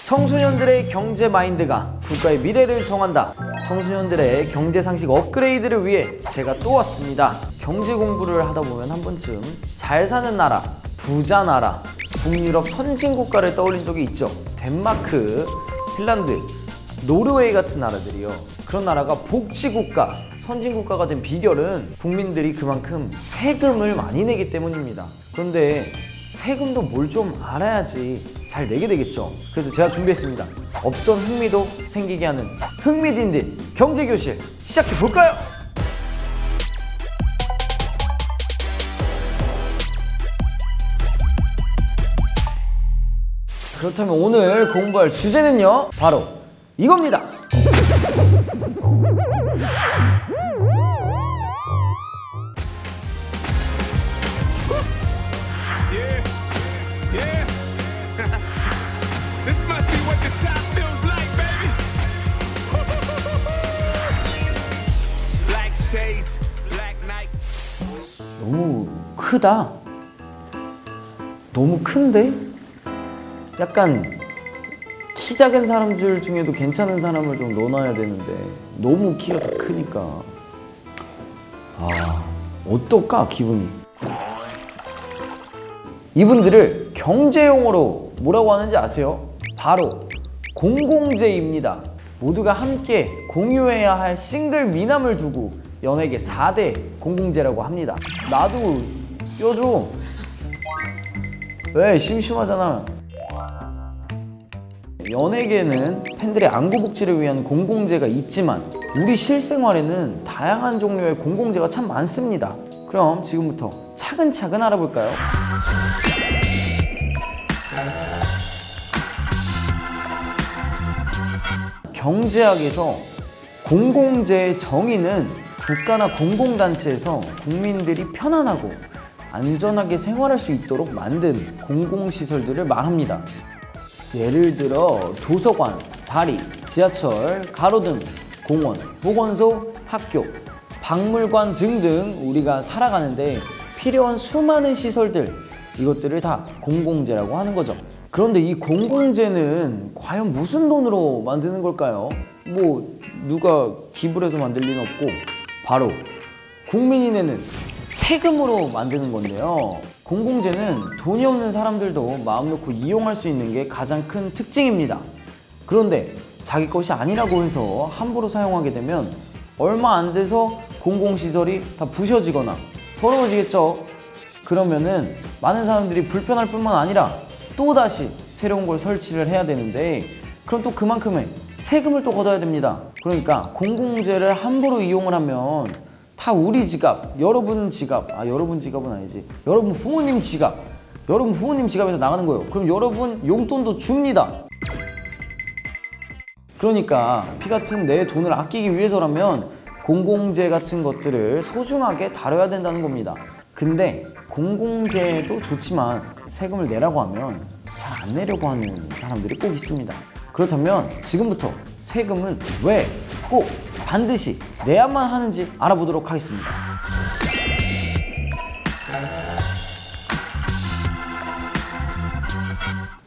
청소년들의 경제 마인드가 국가의 미래를 정한다. 청소년들의 경제 상식 업그레이드를 위해 제가 또 왔습니다. 경제 공부를 하다 보면 한 번쯤 잘 사는 나라, 부자 나라, 북유럽 선진국가를 떠올린 적이 있죠. 덴마크, 핀란드, 노르웨이 같은 나라들이요. 그런 나라가 복지국가, 선진국가가 된 비결은 국민들이 그만큼 세금을 많이 내기 때문입니다. 그런데 세금도 뭘 좀 알아야지 잘 내게 되겠죠. 그래서 제가 준비했습니다. 없던 흥미도 생기게 하는 흥미딘딘 경제교실 시작해볼까요? 그렇다면 오늘 공부할 주제는요, 바로 이겁니다. 너무 크다. 너무 큰데? 약간 키 작은 사람들 중에도 괜찮은 사람을 좀 넣어놔야 되는데 너무 키가 다 크니까 어떨까 기분이. 이분들을 경제용어로 뭐라고 하는지 아세요? 바로 공공재입니다. 모두가 함께 공유해야 할 싱글 미남을 두고 연예계 4대 공공재라고 합니다. 나도 껴줘. 왜? 심심하잖아. 연예계는 팬들의 안구복지를 위한 공공재가 있지만 우리 실생활에는 다양한 종류의 공공재가 참 많습니다. 그럼 지금부터 차근차근 알아볼까요? 경제학에서 공공재의 정의는 국가나 공공단체에서 국민들이 편안하고 안전하게 생활할 수 있도록 만든 공공시설들을 말합니다. 예를 들어 도서관, 다리, 지하철, 가로등, 공원, 보건소, 학교, 박물관 등등 우리가 살아가는데 필요한 수많은 시설들, 이것들을 다 공공재라고 하는 거죠. 그런데 이 공공재는 과연 무슨 돈으로 만드는 걸까요? 뭐 누가 기부를 해서 만들 리는 없고 바로 국민이 내는 세금으로 만드는 건데요. 공공재는 돈이 없는 사람들도 마음 놓고 이용할 수 있는 게 가장 큰 특징입니다. 그런데 자기 것이 아니라고 해서 함부로 사용하게 되면 얼마 안 돼서 공공시설이 다 부셔지거나 더러워지겠죠. 그러면은 많은 사람들이 불편할 뿐만 아니라 또다시 새로운 걸 설치를 해야 되는데 그럼 또 그만큼의 세금을 또 걷어야 됩니다. 그러니까 공공재를 함부로 이용을 하면 다 우리 지갑, 여러분 지갑, 여러분 지갑은 아니지, 여러분 부모님 지갑, 여러분 부모님 지갑에서 나가는 거예요. 그럼 여러분 용돈도 줍니다. 그러니까 피 같은 내 돈을 아끼기 위해서라면 공공재 같은 것들을 소중하게 다뤄야 된다는 겁니다. 근데 공공재도 좋지만 세금을 내라고 하면 잘 안 내려고 하는 사람들이 꼭 있습니다. 그렇다면 지금부터 세금은 왜 꼭 반드시 내야만 하는지 알아보도록 하겠습니다.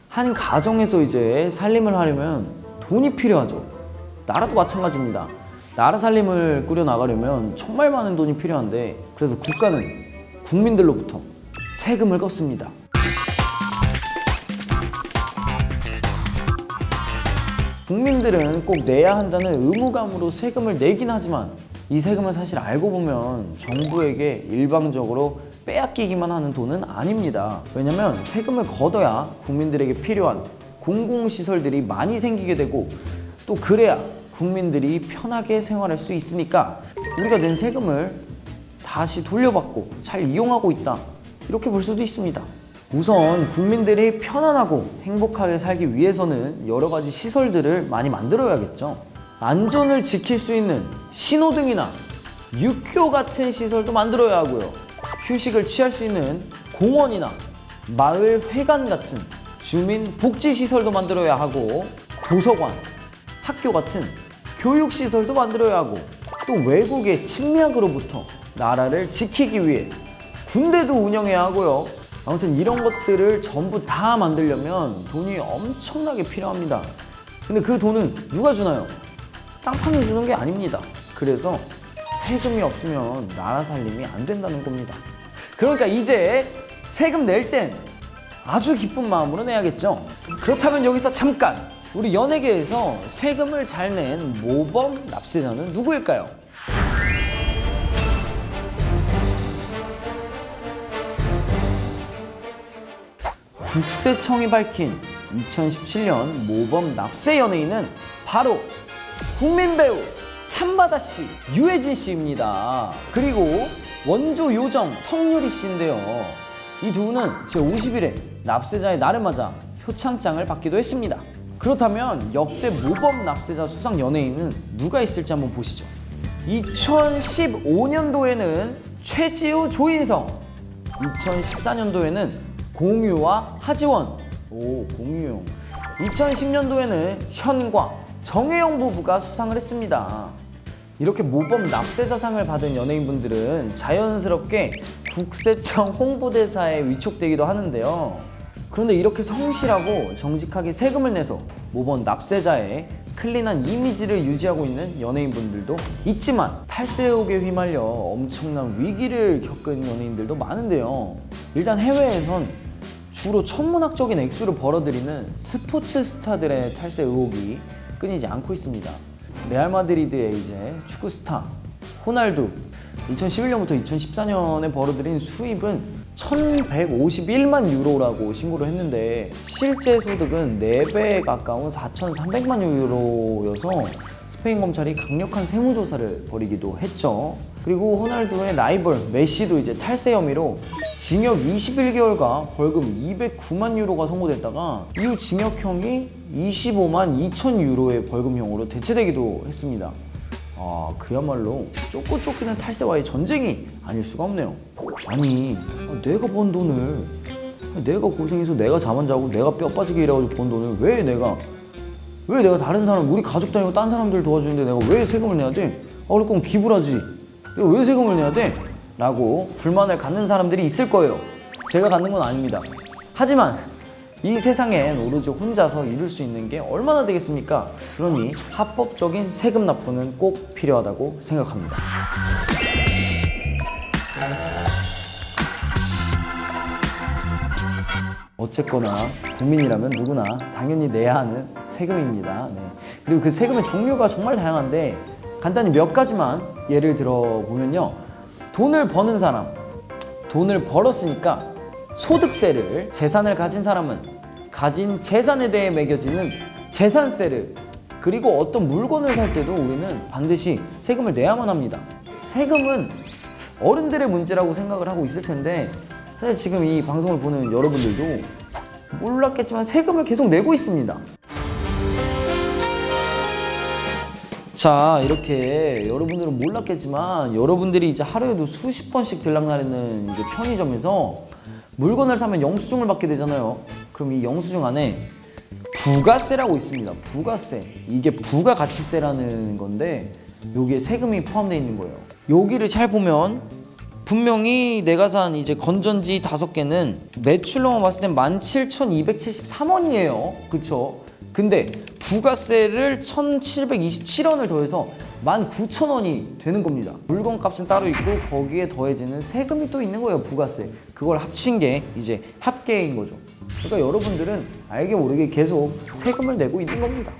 한 가정에서 이제 살림을 하려면 돈이 필요하죠. 나라도 마찬가지입니다. 나라 살림을 꾸려나가려면 정말 많은 돈이 필요한데 그래서 국가는 국민들로부터 세금을 걷습니다. 국민들은 꼭 내야 한다는 의무감으로 세금을 내긴 하지만 이 세금은 사실 알고 보면 정부에게 일방적으로 빼앗기기만 하는 돈은 아닙니다. 왜냐면 세금을 걷어야 국민들에게 필요한 공공시설들이 많이 생기게 되고 또 그래야 국민들이 편하게 생활할 수 있으니까 우리가 낸 세금을 다시 돌려받고 잘 이용하고 있다, 이렇게 볼 수도 있습니다. 우선 국민들이 편안하고 행복하게 살기 위해서는 여러 가지 시설들을 많이 만들어야겠죠. 안전을 지킬 수 있는 신호등이나 육교 같은 시설도 만들어야 하고요. 휴식을 취할 수 있는 공원이나 마을 회관 같은 주민 복지 시설도 만들어야 하고 도서관, 학교 같은 교육 시설도 만들어야 하고 또 외국의 침략으로부터 나라를 지키기 위해 군대도 운영해야 하고요. 아무튼 이런 것들을 전부 다 만들려면 돈이 엄청나게 필요합니다. 근데 그 돈은 누가 주나요? 땅 파면 주는 게 아닙니다. 그래서 세금이 없으면 나라 살림이 안 된다는 겁니다. 그러니까 이제 세금 낼 땐 아주 기쁜 마음으로 내야겠죠. 그렇다면 여기서 잠깐! 우리 연예계에서 세금을 잘 낸 모범 납세자는 누구일까요? 국세청이 밝힌 2017년 모범 납세 연예인은 바로 국민배우 참바다 씨, 유해진 씨입니다. 그리고 원조 요정 턱유리 씨인데요. 이 두 분은 제51회 납세자의 날을 맞아 표창장을 받기도 했습니다. 그렇다면 역대 모범 납세자 수상 연예인은 누가 있을지 한번 보시죠. 2015년도에는 최지우, 조인성, 2014년도에는 공유와 하지원, 공유용, 2010년도에는 현과 정혜영 부부가 수상을 했습니다. 이렇게 모범 납세자상을 받은 연예인분들은 자연스럽게 국세청 홍보대사에 위촉되기도 하는데요. 그런데 이렇게 성실하고 정직하게 세금을 내서 모범 납세자의 클린한 이미지를 유지하고 있는 연예인분들도 있지만 탈세 의혹에 휘말려 엄청난 위기를 겪은 연예인들도 많은데요. 일단 해외에선 주로 천문학적인 액수를 벌어들이는 스포츠 스타들의 탈세 의혹이 끊이지 않고 있습니다. 레알 마드리드의 이제 축구 스타 호날두 2011년부터 2014년에 벌어들인 수입은 1151만 유로라고 신고를 했는데 실제 소득은 4배에 가까운 4,300만 유로여서 스페인 검찰이 강력한 세무조사를 벌이기도 했죠. 그리고 호날두의 라이벌 메시도 이제 탈세 혐의로 징역 21개월과 벌금 209만 유로가 선고됐다가 이후 징역형이 25만 2천 유로의 벌금형으로 대체되기도 했습니다. 그야말로 쫓고 쫓기는 탈세와의 전쟁이 아닐 수가 없네요. 아니, 내가 번 돈을, 내가 고생해서 내가 잠 안 자고 내가 뼈 빠지게 일해가지고 번 돈을 왜 내가 다른 사람, 우리 가족 다니고 딴 사람들 도와주는데 내가 왜 세금을 내야 돼? 그럴 거면 기부를 하지. 내가 왜 세금을 내야 돼? 라고 불만을 갖는 사람들이 있을 거예요. 제가 갖는 건 아닙니다. 하지만 이 세상엔 오로지 혼자서 이룰 수 있는 게 얼마나 되겠습니까? 그러니 합법적인 세금 납부는 꼭 필요하다고 생각합니다. 어쨌거나 국민이라면 누구나 당연히 내야 하는 세금입니다. 네. 그리고 그 세금의 종류가 정말 다양한데 간단히 몇 가지만 예를 들어보면요. 돈을 버는 사람, 돈을 벌었으니까 소득세를, 재산을 가진 사람은 가진 재산에 대해 매겨지는 재산세를, 그리고 어떤 물건을 살 때도 우리는 반드시 세금을 내야만 합니다. 세금은 어른들의 문제라고 생각을 하고 있을 텐데 사실 지금 이 방송을 보는 여러분들도 몰랐겠지만 세금을 계속 내고 있습니다. 자, 이렇게 여러분들은 몰랐겠지만 여러분들이 이제 하루에도 수십 번씩 들락날리는 이제 편의점에서 물건을 사면 영수증을 받게 되잖아요. 그럼 이 영수증 안에 부가세라고 있습니다. 부가세. 이게 부가가치세라는 건데 여기에 세금이 포함되어 있는 거예요. 여기를 잘 보면 분명히 내가 산 이제 건전지 5개는 매출로만 봤을 땐 17,273원이에요. 그쵸? 근데 부가세를 1,727원을 더해서 19,000원이 되는 겁니다. 물건 값은 따로 있고 거기에 더해지는 세금이 또 있는 거예요. 부가세. 그걸 합친 게 이제 합계인 거죠. 그러니까 여러분들은 알게 모르게 계속 세금을 내고 있는 겁니다.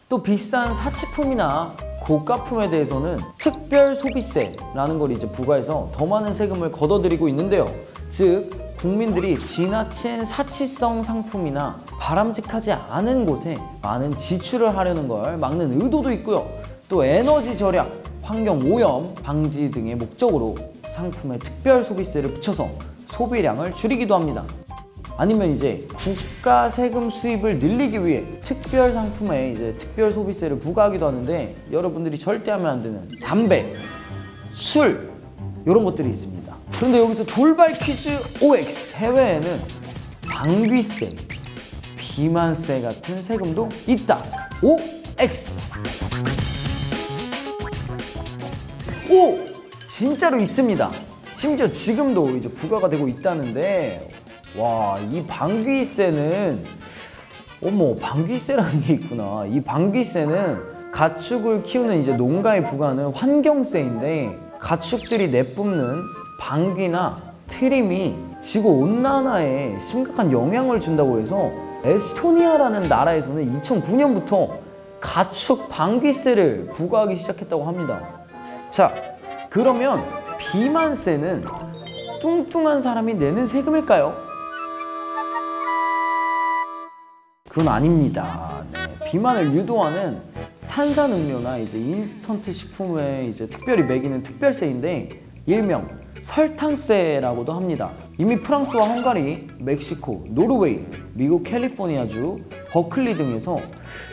또 비싼 사치품이나 고가품에 대해서는 특별 소비세라는 걸 이제 부과해서 더 많은 세금을 걷어들이고 있는데요. 즉 국민들이 지나친 사치성 상품이나 바람직하지 않은 곳에 많은 지출을 하려는 걸 막는 의도도 있고요. 또 에너지 절약, 환경 오염 방지 등의 목적으로 상품에 특별 소비세를 붙여서 소비량을 줄이기도 합니다. 아니면 이제 국가 세금 수입을 늘리기 위해 특별 상품에 이제 특별 소비세를 부과하기도 하는데 여러분들이 절대 하면 안 되는 담배, 술 이런 것들이 있습니다. 그런데 여기서 돌발 퀴즈 OX. 해외에는 방귀세, 비만세 같은 세금도 있다. OX. 오! 진짜로 있습니다. 심지어 지금도 이제 부과가 되고 있다는데, 와, 이 방귀세는, 어머, 방귀세라는 게 있구나. 이 방귀세는 가축을 키우는 이제 농가에 부과하는 환경세인데, 가축들이 내뿜는 방귀나 트림이 지구 온난화에 심각한 영향을 준다고 해서 에스토니아라는 나라에서는 2009년부터 가축 방귀세를 부과하기 시작했다고 합니다. 자, 그러면 비만세는 뚱뚱한 사람이 내는 세금일까요? 그건 아닙니다. 네, 비만을 유도하는 탄산음료나 이제 인스턴트 식품에 이제 특별히 매기는 특별세인데, 일명 설탕세라고도 합니다. 이미 프랑스와 헝가리, 멕시코, 노르웨이, 미국 캘리포니아주, 버클리 등에서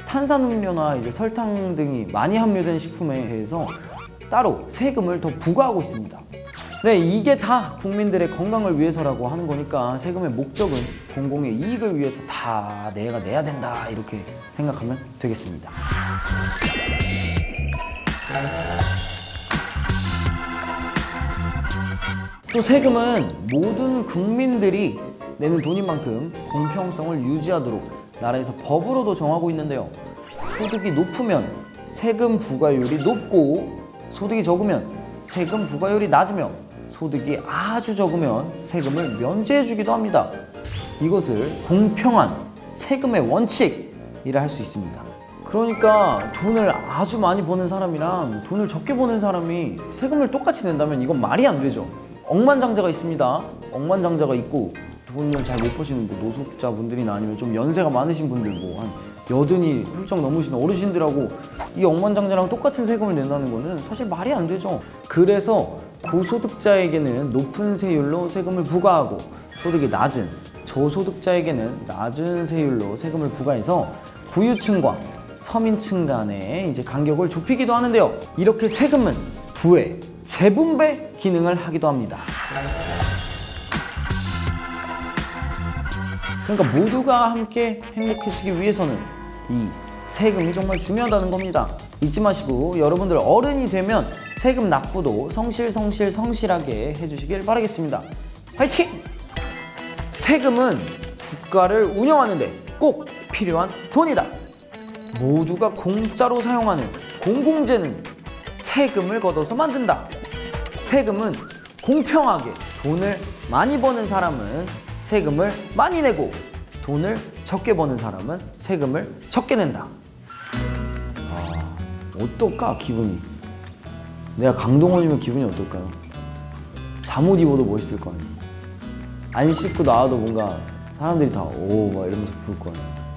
탄산음료나 이제 설탕 등이 많이 함유된 식품에 대해서 따로 세금을 더 부과하고 있습니다. 네, 이게 다 국민들의 건강을 위해서라고 하는 거니까 세금의 목적은 공공의 이익을 위해서 다 내가 내야 된다, 이렇게 생각하면 되겠습니다. 또 세금은 모든 국민들이 내는 돈인 만큼 공평성을 유지하도록 나라에서 법으로도 정하고 있는데요. 소득이 높으면 세금 부과율이 높고, 소득이 적으면 세금 부과율이 낮으며, 소득이 아주 적으면 세금을 면제해주기도 합니다. 이것을 공평한 세금의 원칙이라 할 수 있습니다. 그러니까 돈을 아주 많이 버는 사람이랑 돈을 적게 버는 사람이 세금을 똑같이 낸다면 이건 말이 안 되죠. 억만장자가 있습니다. 억만장자가 있고 돈을 잘 못 버시는 노숙자분들이나 아니면 좀 연세가 많으신 분들, 뭐 한 80이 훌쩍 넘으신 어르신들하고 이 억만장자랑 똑같은 세금을 낸다는 거는 사실 말이 안 되죠. 그래서 고소득자에게는 높은 세율로 세금을 부과하고, 소득이 낮은 저소득자에게는 낮은 세율로 세금을 부과해서 부유층과 서민층 간의 이제 간격을 좁히기도 하는데요. 이렇게 세금은 부의 재분배 기능을 하기도 합니다. 그러니까 모두가 함께 행복해지기 위해서는 이 세금이 정말 중요하다는 겁니다. 잊지 마시고 여러분들 어른이 되면 세금 납부도 성실하게 해주시길 바라겠습니다. 화이팅! 세금은 국가를 운영하는데 꼭 필요한 돈이다. 모두가 공짜로 사용하는 공공재는 세금을 걷어서 만든다. 세금은 공평하게, 돈을 많이 버는 사람은 세금을 많이 내고, 돈을 적게 버는 사람은 세금을 적게 낸다. 어떨까, 기분이? 내가 강동원이면 기분이 어떨까요? 잠옷 입어도 멋있을 거 아니에요. 안 씻고 나와도 뭔가 사람들이 다 오 막 이러면서 볼 거 아니에요.